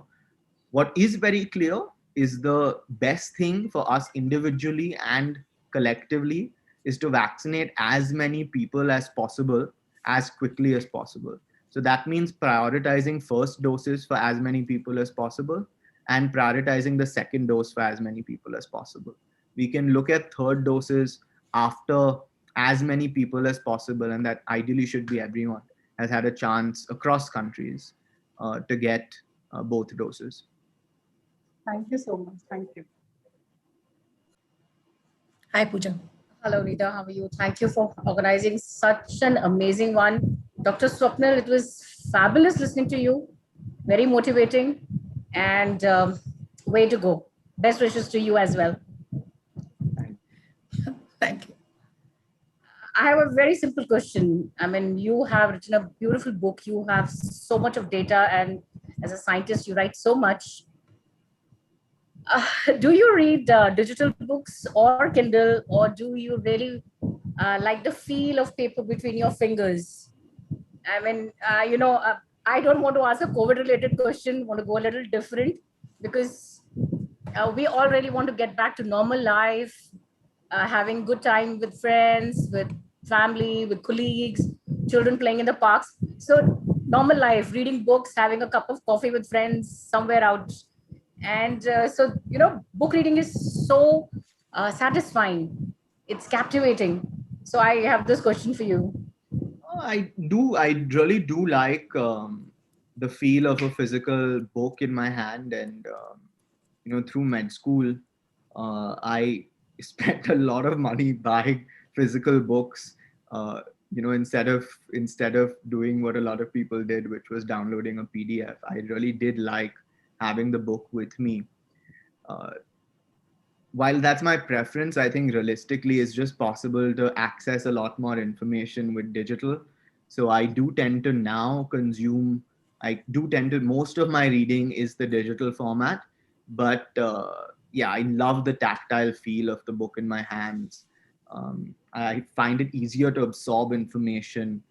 S2: What is very clear is the best thing for us individually and collectively is to vaccinate as many people as possible, as quickly as possible. So that means prioritizing first doses for as many people as possible and prioritizing the second dose for as many people as possible. We can look at third doses after as many people as possible, and that ideally should be everyone has had a chance across countries to get both doses.
S4: Thank you so much. Thank you.
S1: Hi, Pooja.
S5: Hello, Rita. How are you? Thank you for organizing such an amazing one. Dr. Swapnil, it was fabulous listening to you. Very motivating. And way to go. Best wishes to you as well.
S1: Thank you.
S5: I have a very simple question. I mean, you have written a beautiful book. You have so much of data. And as a scientist, you write so much. Do you read digital books or Kindle, or do you really like the feel of paper between your fingers? I mean, I don't want to ask a COVID related question, want to go a little different because we all really want to get back to normal life, having good time with friends, with family, with colleagues, children playing in the parks. So, normal life, reading books, having a cup of coffee with friends somewhere out. And book reading is so satisfying, it's captivating. So, I have this question for you.
S2: I really do like the feel of a physical book in my hand, and through med school, I spent a lot of money buying physical books. Instead of doing what a lot of people did, which was downloading a PDF. I really did like having the book with me. Uh, while that's my preference, I think realistically it's just possible to access a lot more information with digital. So I do tend to now consume, I do tend to, most of my reading is the digital format. But yeah, I love the tactile feel of the book in my hands. I find it easier to absorb information.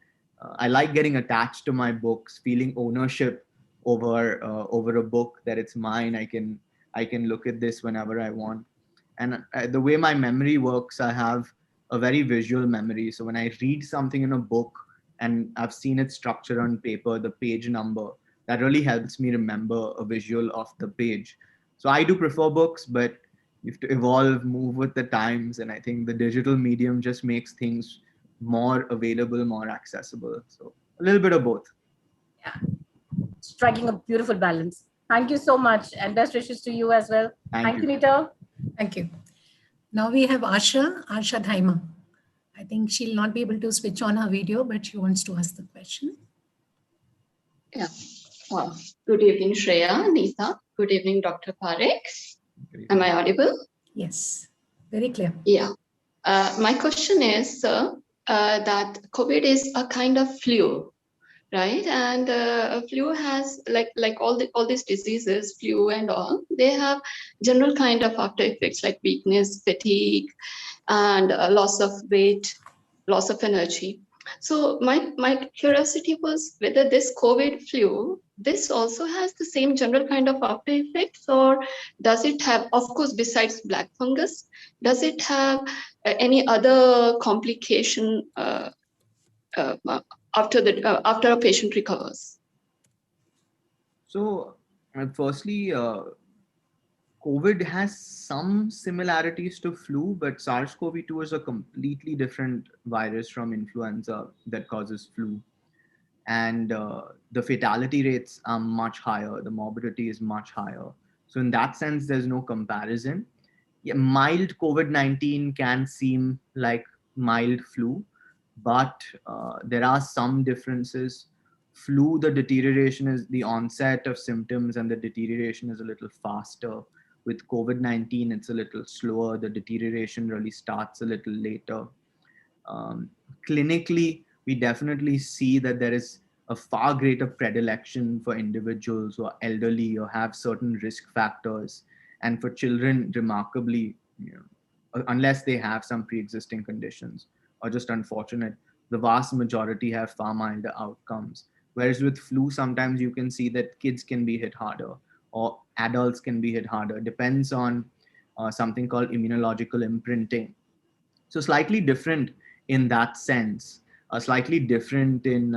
S2: I like getting attached to my books, feeling ownership over a book, that it's mine. I can look at this whenever I want. And the way my memory works, I have a very visual memory. So when I read something in a book and I've seen it structured on paper, the page number, that really helps me remember a visual of the page. So I do prefer books, but you have to evolve, move with the times. And I think the digital medium just makes things more available, more accessible. So a little bit of both.
S5: Yeah, striking a beautiful balance. Thank you so much, and best wishes to you as well. Thank you, Nita.
S1: Thank you. Now we have Asha Dhaima. I think she'll not be able to switch on her video, but she wants to ask the question.
S6: Yeah. Well, good evening, Shreya, Nita. Good evening, Dr. Parekh. Am I audible?
S1: Yes, very clear.
S6: Yeah. My question is, that COVID is a kind of flu, right? And flu has like all these diseases, flu and all, they have general kind of after effects like weakness, fatigue, and loss of weight, loss of energy. So my curiosity was whether this COVID flu, this also has the same general kind of after effects, or does it have, of course, besides black fungus, does it have any other complication after a patient recovers?
S2: So, firstly, COVID has some similarities to flu, but SARS-CoV-2 is a completely different virus from influenza that causes flu. And the fatality rates are much higher. The morbidity is much higher. So in that sense, there's no comparison. Yeah, mild COVID-19 can seem like mild flu, but there are some differences. Flu, the deterioration is the onset of symptoms and the deterioration is a little faster. With COVID-19, it's a little slower. The deterioration really starts a little later. Clinically, we definitely see that there is a far greater predilection for individuals who are elderly or have certain risk factors. And for children, remarkably, unless they have some pre-existing conditions or just unfortunate, the vast majority have far milder outcomes. Whereas with flu, sometimes you can see that kids can be hit harder or adults can be hit harder. Depends on something called immunological imprinting. So slightly different in that sense, slightly different in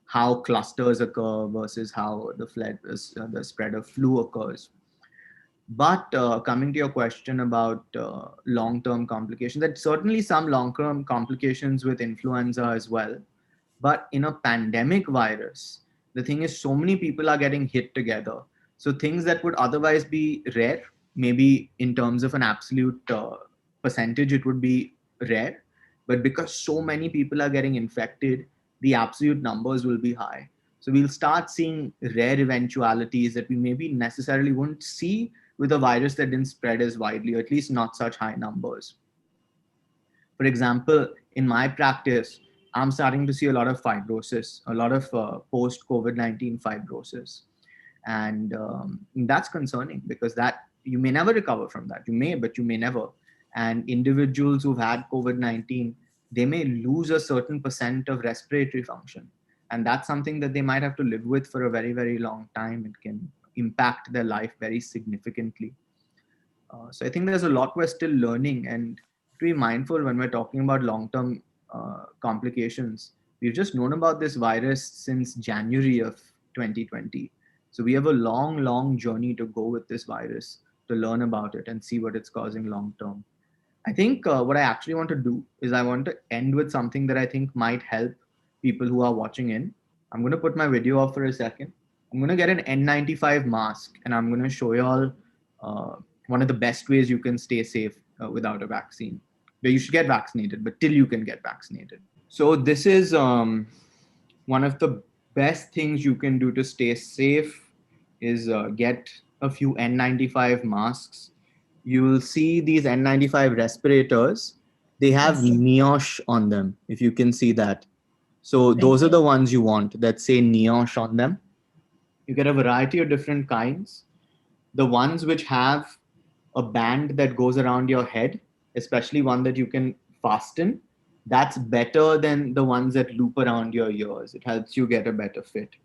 S2: how clusters occur versus how the spread of flu occurs. But coming to your question about long-term complications, there's certainly some long-term complications with influenza as well. But in a pandemic virus, the thing is so many people are getting hit together. So things that would otherwise be rare, maybe in terms of an absolute percentage, it would be rare, but because so many people are getting infected, the absolute numbers will be high. So we'll start seeing rare eventualities that we maybe necessarily wouldn't see with a virus that didn't spread as widely, or at least not such high numbers. For example, in my practice, I'm starting to see a lot of fibrosis, a lot of post COVID-19 fibrosis. And that's concerning because that you may never recover from that. You may, but you may never. And individuals who've had COVID-19, they may lose a certain percent of respiratory function. And that's something that they might have to live with for a very, very long time. It can impact their life very significantly. So I think there's a lot we're still learning, and to be mindful when we're talking about long-term complications. We've just known about this virus since January of 2020. So we have a long, long journey to go with this virus to learn about it and see what it's causing long-term. I think what I actually want to do is I want to end with something that I think might help people who are watching in. I'm going to put my video off for a second. I'm going to get an N95 mask and I'm going to show you all one of the best ways you can stay safe without a vaccine. Where you should get vaccinated, but till you can get vaccinated. So this is one of the best things you can do to stay safe is get a few N95 masks. You will see these N95 respirators. They have
S1: Yes.
S2: NIOSH on them, if you can see that. So those are the ones you want that say NIOSH on them. You get a variety of different kinds. The ones which have a band that goes around your head, especially one that you can fasten, that's better than the ones that loop around your ears. It helps you get a better fit.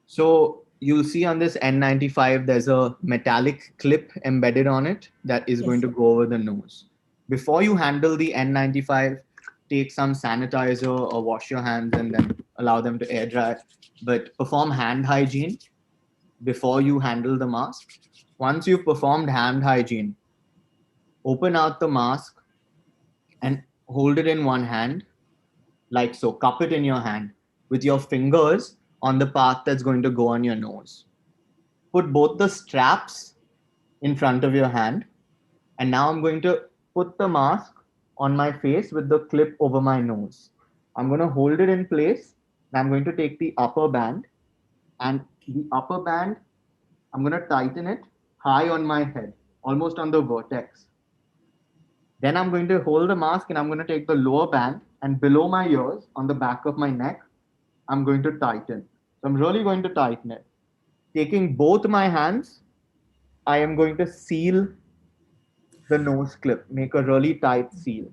S2: So you'll see on this N95, there's a metallic clip embedded on it that is going to go over the nose. Before you handle the N95, take some sanitizer or wash your hands and then allow them to air dry. But perform hand hygiene before you handle the mask. Once you've performed hand hygiene, open out the mask and hold it in one hand, like so. Cup it in your hand with your fingers on the part that's going to go on your nose. Put both the straps in front of your hand. And now I'm going to put the mask on my face with the clip over my nose. I'm going to hold it in place. And I'm going to take the upper band, and the upper band, I'm going to tighten it high on my head, almost on the vertex. Then I'm going to hold the mask and I'm going to take the lower band, and below my ears on the back of my neck, I'm going to tighten. So I'm really going to tighten it. Taking both my hands, I am going to seal the nose clip, make a really tight seal.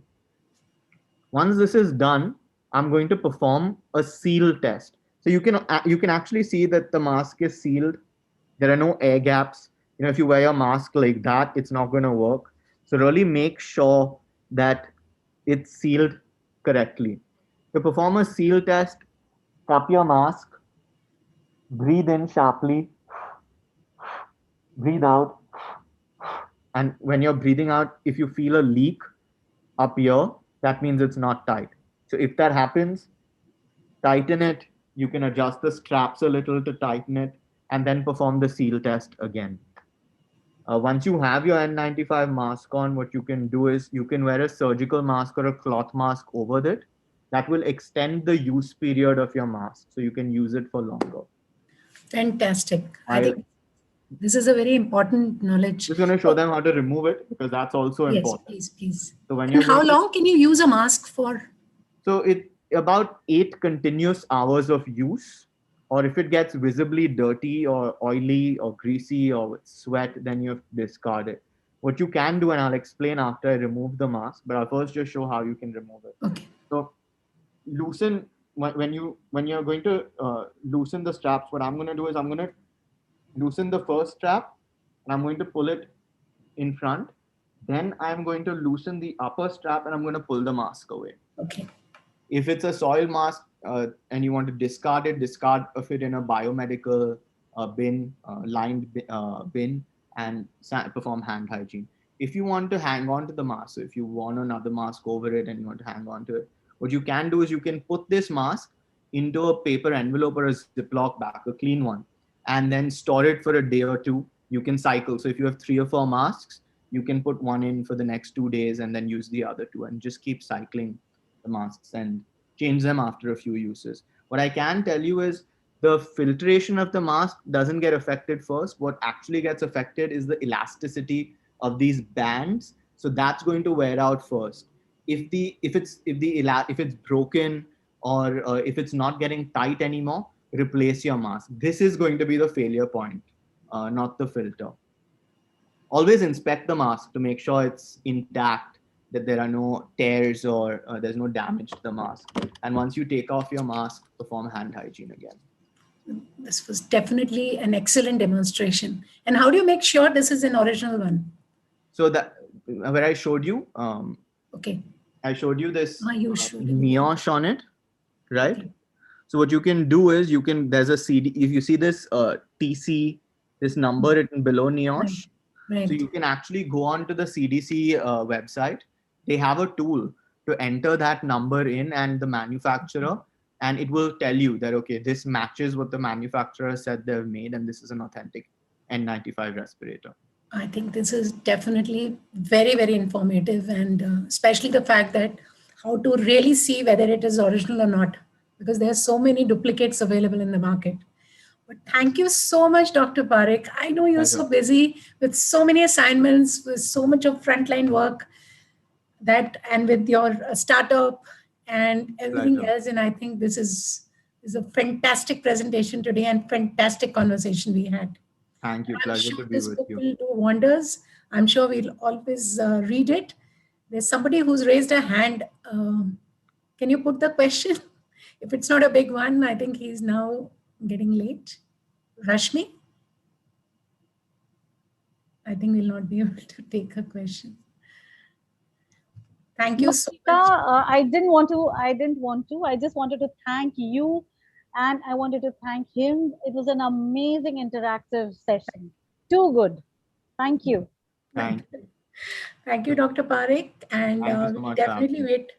S2: Once this is done, I'm going to perform a seal test. So you can actually see that the mask is sealed. There are no air gaps. You know, if you wear your mask like that, it's not going to work. So really make sure that it's sealed correctly. To perform a seal test, cup your mask, breathe in sharply, breathe out. And when you're breathing out, if you feel a leak up here, that means it's not tight. So if that happens, tighten it. You can adjust the straps a little to tighten it, and then perform the seal test again. Once you have your N95 mask on, what you can do is you can wear a surgical mask or a cloth mask over it. That will extend the use period of your mask, so you can use it for longer.
S1: Fantastic. I think this is a very important knowledge.
S2: I'm just going to show them how to remove it because that's also important.
S1: Yes, please.
S2: So when
S1: And how long can you use a mask for?
S2: So it about 8 continuous hours of use, or if it gets visibly dirty or oily or greasy or with sweat, then you have to discard it. What you can do, and I'll explain after I remove the mask, but I'll first just show how you can remove it.
S1: Okay.
S2: So loosen, when you're going to loosen the straps, what I'm going to do is I'm going to loosen the first strap and I'm going to pull it in front. Then I'm going to loosen the upper strap and I'm going to pull the mask away.
S1: Okay.
S2: If it's a soil mask and you want to discard it in a biomedical bin, lined bin, and perform hand hygiene. If you want to hang on to the mask, so if you want another mask over it and you want to hang on to it, what you can do is you can put this mask into a paper envelope or a Ziploc bag, a clean one, and then store it for a day or two. You can cycle. So if you have 3 or 4 masks, you can put one in for the next 2 days and then use the other two and just keep cycling the masks and change them after a few uses. What I can tell you is the filtration of the mask doesn't get affected first. What actually gets affected is the elasticity of these bands. So that's going to wear out first. If it's broken or if it's not getting tight anymore, replace your mask. This is going to be the failure point, not the filter. Always inspect the mask to make sure it's intact, that there are no tears or there's no damage to the mask. And once you take off your mask, perform hand hygiene again.
S1: This was definitely an excellent demonstration. And how do you make sure this is an original one?
S2: So that where I showed you,
S1: Okay.
S2: I showed you this
S1: You showed it.
S2: NIOSH on it, right? So what you can do is there's a CD. If you see this TC, this number written below NIOSH,
S1: Right.
S2: so you can actually go on to the CDC website. They have a tool to enter that number in and the manufacturer, and it will tell you that, okay, this matches what the manufacturer said they've made, and this is an authentic N95 respirator.
S1: I think this is definitely very, very informative, and especially the fact that how to really see whether it is original or not, because there are so many duplicates available in the market. But thank you so much, Dr. Parekh. I know you're so busy with so many assignments, with so much of frontline work, and with your startup and everything else. And I think this is a fantastic presentation today and fantastic conversation we had.
S2: Thank you. Pleasure to be
S1: this
S2: with
S1: book
S2: you.
S1: will do wonders. I'm sure we'll always read it. There's somebody who's raised a hand. Can you put the question? If it's not a big one, I think he's now getting late. Rashmi? I think we'll not be able to take a question. Thank you so much.
S7: I didn't want to. I just wanted to thank you, and I wanted to thank him. It was an amazing interactive session. Too good. Thank you.
S2: Thank you.
S1: Thank you, Dr. Parekh. And
S2: Thank you so
S1: we'll
S2: much,
S1: definitely
S2: Abhi.
S1: wait.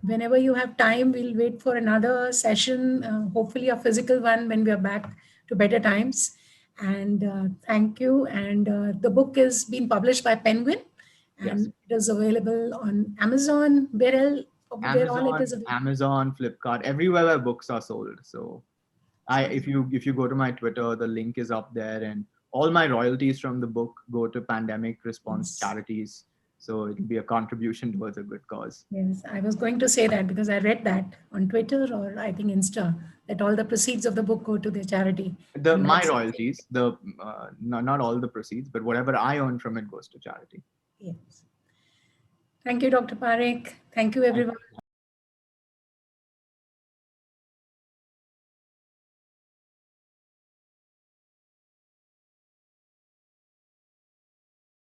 S1: Whenever you have time, we'll wait for another session, hopefully a physical one when we are back to better times. And thank you. And the book is being published by Penguin, and it is available on Amazon. Where all it is available?
S2: Amazon, Flipkart, everywhere where books are sold. So if you go to my Twitter, the link is up there, and all my royalties from the book go to pandemic response charities. So it'll be a contribution towards a good cause.
S1: Yes, I was going to say that because I read that on Twitter or I think Insta, that all the proceeds of the book go to the charity.
S2: My royalties, not all the proceeds, but whatever I earn from it goes to charity.
S1: Yes. Thank you, Dr. Parekh. Thank you, everyone.